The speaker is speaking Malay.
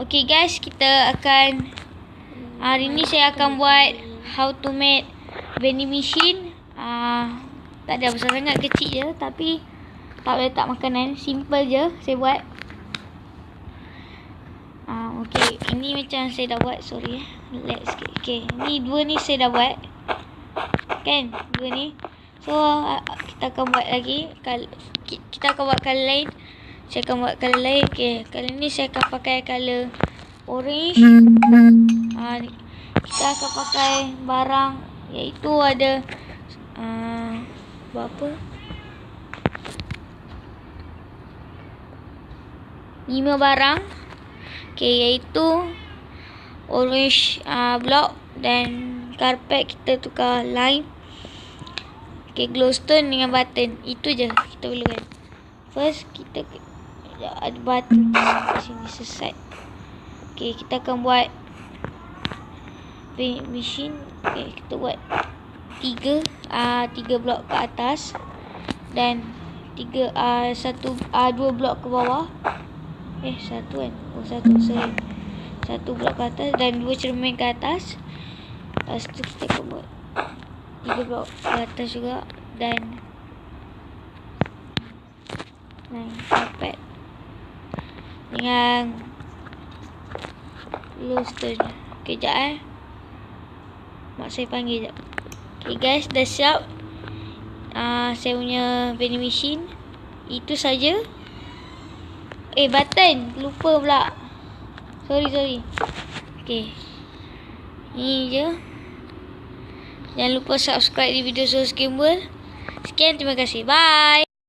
Okay guys, kita akan hari ni saya akan buat how to make vending machine. Tak ada besar sangat, kecil je, tapi tak boleh letak makanan. Simple je saya buat. Okay, ini macam saya dah buat. Sorry let's sikit. Okay, ni dua ni saya dah buat, kan, dua ni. So kita akan buat lagi. Kita akan buat colour lain. Saya akan buat colour lain. Okay, kali ni saya akan pakai colour orange. Kita akan pakai barang, iaitu ada berapa? 5 barang. Okay, iaitu orange block dan karpet kita tukar lime. Okay, glowstone dengan button. Itu je kita perlukan. First kita ada button di sini sesat. Okay, kita akan buat vending machine. Okay, kita buat 3 blok ke atas dan 2 blok ke bawah. Satu kan? Sorry. 1 blok ke atas dan 2 cermin ke atas. Lepas tu kita akan buat 3 blok ke atas juga dan karpet dengan glowstone. Okay, sekejap mak saya panggil sekejap. Okay guys, dah siap saya punya vending machine. Itu saja. Button lupa pula. Sorry. Okay, ini je. Jangan lupa subscribe di video Source Gamble. Sekian, terima kasih. Bye.